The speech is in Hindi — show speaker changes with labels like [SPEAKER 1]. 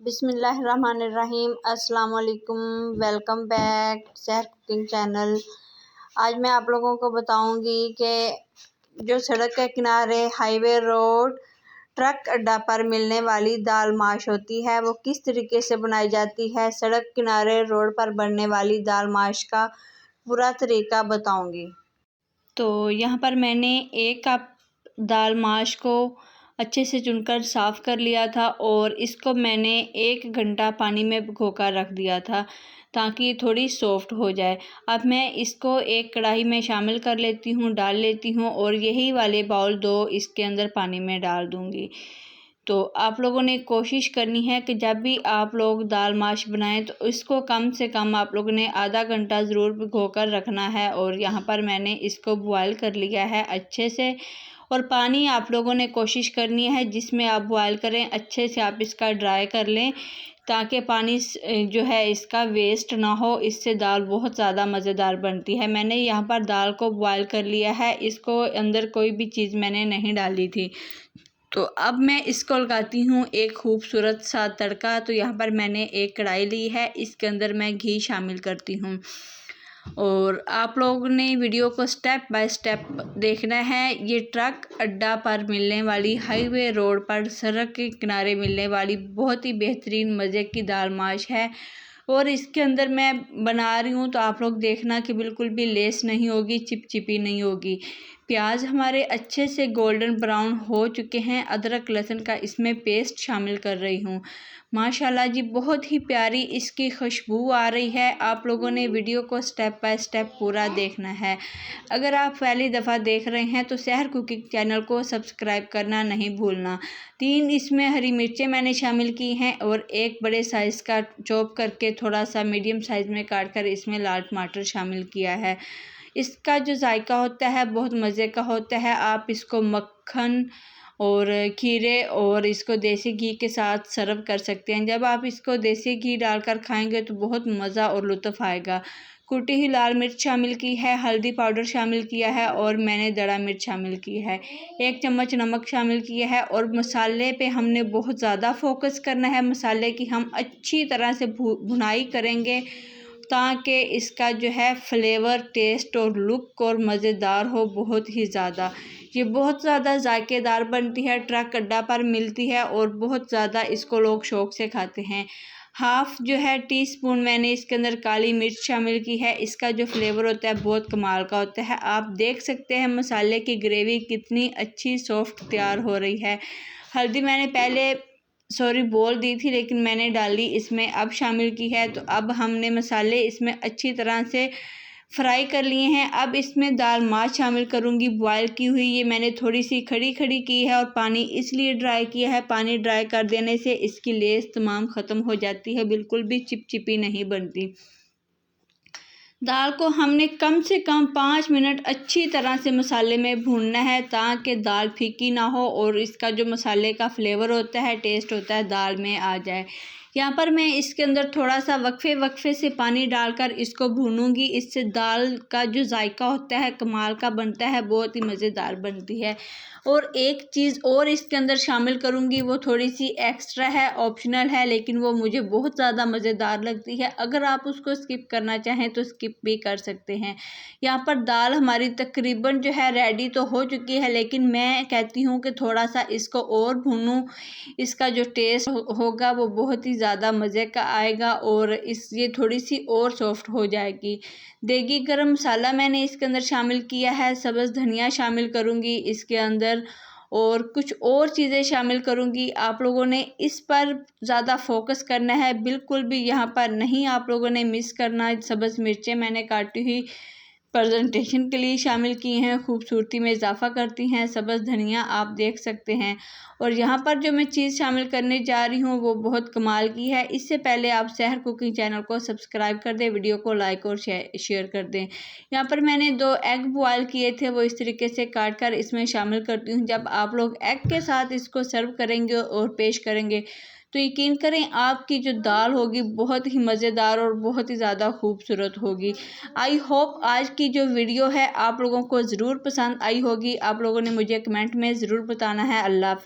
[SPEAKER 1] बिस्मिल्लाहिर्रहमानिर्रहीम। अस्सलाम वालेकुम। वेलकम बैक सहर कुकिंग चैनल। आज मैं आप लोगों को बताऊंगी कि जो सड़क के किनारे हाईवे रोड ट्रक अड्डा पर मिलने वाली दाल माश होती है वो किस तरीके से बनाई जाती है। सड़क किनारे रोड पर बनने वाली दाल माश का पूरा तरीका बताऊंगी। तो यहाँ पर मैंने 1 कप दाल माश को अच्छे से चुनकर साफ़ कर लिया था और इसको मैंने 1 घंटा पानी में भिगोकर रख दिया था ताकि थोड़ी सॉफ्ट हो जाए। अब मैं इसको एक कढ़ाई में शामिल कर लेती हूँ, डाल लेती हूँ और यही वाले बाउल 2 इसके अंदर पानी में डाल दूँगी। तो आप लोगों ने कोशिश करनी है कि जब भी आप लोग दाल माश बनाएं तो इसको कम से कम आप लोगों ने आधा घंटा ज़रूर भिगोकर रखना है। और यहाँ पर मैंने इसको बॉयल कर लिया है अच्छे से। और पानी आप लोगों ने कोशिश करनी है जिसमें आप बॉयल करें अच्छे से आप इसका ड्राई कर लें ताकि पानी जो है इसका वेस्ट ना हो। इससे दाल बहुत ज़्यादा मज़ेदार बनती है। मैंने यहाँ पर दाल को बॉयल कर लिया है, इसको अंदर कोई भी चीज़ मैंने नहीं डाली थी। तो अब मैं इसको लगाती हूँ एक खूबसूरत सा तड़का। तो यहाँ पर मैंने एक कढ़ाई ली है, इसके अंदर मैं घी शामिल करती हूँ। और आप लोगों ने वीडियो को स्टेप बाय स्टेप देखना है। ये ट्रक अड्डा पर मिलने वाली हाईवे रोड पर सड़क के किनारे मिलने वाली बहुत ही बेहतरीन मज़े की दाल माश है। और इसके अंदर मैं बना रही हूँ तो आप लोग देखना कि बिल्कुल भी लेस नहीं होगी, चिपचिपी नहीं होगी। प्याज हमारे अच्छे से गोल्डन ब्राउन हो चुके हैं। अदरक लहसुन का इसमें पेस्ट शामिल कर रही हूँ। माशाल्लाह जी बहुत ही प्यारी इसकी खुशबू आ रही है। आप लोगों ने वीडियो को स्टेप बाय स्टेप पूरा देखना है। अगर आप पहली दफ़ा देख रहे हैं तो सहर कुकिंग चैनल को सब्सक्राइब करना नहीं भूलना। 3 इसमें हरी मिर्चें मैंने शामिल की हैं और 1 बड़े साइज़ का चॉप करके थोड़ा सा मीडियम साइज़ में काट कर इसमें लाल टमाटर शामिल किया है। इसका जो जायका होता है बहुत मज़े का होता है। आप इसको मक्खन और खीरे और इसको देसी घी के साथ सर्व कर सकते हैं। जब आप इसको देसी घी डालकर खाएंगे तो बहुत मज़ा और लुत्फ़ आएगा। कुटी हुई लाल मिर्च शामिल की है, हल्दी पाउडर शामिल किया है और मैंने दड़ा मिर्च शामिल की है। 1 चम्मच नमक शामिल किया है। और मसाले पे हमने बहुत ज़्यादा फोकस करना है। मसाले की हम अच्छी तरह से भुनाई करेंगे ताकि इसका जो है फ्लेवर, टेस्ट और लुक और मज़ेदार हो बहुत ही ज़्यादा। ये बहुत ज़्यादा जायकेदार बनती है, ट्रक अड्डा पर मिलती है और बहुत ज़्यादा इसको लोग शौक़ से खाते हैं। हाफ़ जो है टीस्पून मैंने इसके अंदर काली मिर्च शामिल की है। इसका जो फ्लेवर होता है बहुत कमाल का होता है। आप देख सकते हैं मसाले की ग्रेवी कितनी अच्छी सॉफ्ट तैयार हो रही है। हल्दी मैंने पहले बोल दी थी लेकिन मैंने डाली इसमें अब शामिल की है। तो अब हमने मसाले इसमें अच्छी तरह से फ्राई कर लिए हैं। अब इसमें दाल माश शामिल करूँगी बॉयल की हुई। ये मैंने थोड़ी सी खड़ी खड़ी की है और पानी इसलिए ड्राई किया है। पानी ड्राई कर देने से इसकी लेस तमाम ख़त्म हो जाती है, बिल्कुल भी चिपचिपी नहीं बनती। दाल को हमने कम से कम 5 मिनट अच्छी तरह से मसाले में भूनना है ताकि दाल फीकी ना हो और इसका जो मसाले का फ्लेवर होता है, टेस्ट होता है, दाल में आ जाए। यहाँ पर मैं इसके अंदर थोड़ा सा वक्फे से पानी डालकर इसको भूनूंगी। इससे दाल का जो जायका होता है कमाल का बनता है, बहुत ही मज़ेदार बनती है। और एक चीज़ और इसके अंदर शामिल करूँगी, वो थोड़ी सी एक्स्ट्रा है, ऑप्शनल है, लेकिन वो मुझे बहुत ज़्यादा मज़ेदार लगती है। अगर आप उसको स्किप करना चाहें तो स्किप भी कर सकते हैं। यहाँ पर दाल हमारी तकरीबन जो है रेडी तो हो चुकी है, लेकिन मैं कहती हूँ कि थोड़ा सा इसको और भूनूं। इसका जो टेस्ट होगा वो बहुत ही ज़्यादा मज़े का आएगा और ये थोड़ी सी और सॉफ्ट हो जाएगी। देगी गरम मसाला मैंने इसके अंदर शामिल किया है। सब्ज़ धनिया शामिल करूँगी इसके अंदर और कुछ और चीज़ें शामिल करूँगी। आप लोगों ने इस पर ज़्यादा फोकस करना है, बिल्कुल भी यहाँ पर नहीं आप लोगों ने मिस करना। सब्ज़ मिर्चें मैंने काटी हुई प्रेजेंटेशन के लिए शामिल की हैं, खूबसूरती में इजाफ़ा करती हैं। सब्ज़ धनिया आप देख सकते हैं। और यहाँ पर जो मैं चीज़ शामिल करने जा रही हूँ वो बहुत कमाल की है। इससे पहले आप सहर कुकिंग चैनल को सब्सक्राइब कर दें, वीडियो को लाइक और शेयर कर दें। यहाँ पर मैंने 2 एग बॉयल किए थे, वो इस तरीके से काट कर इसमें शामिल करती हूँ। जब आप लोग एग के साथ इसको सर्व करेंगे और पेश करेंगे तो यकीन करें आपकी जो दाल होगी बहुत ही मज़ेदार और बहुत ही ज़्यादा खूबसूरत होगी। आई होप आज की जो वीडियो है आप लोगों को ज़रूर पसंद आई होगी। आप लोगों ने मुझे कमेंट में ज़रूर बताना है। अल्लाह हाफ़िज़।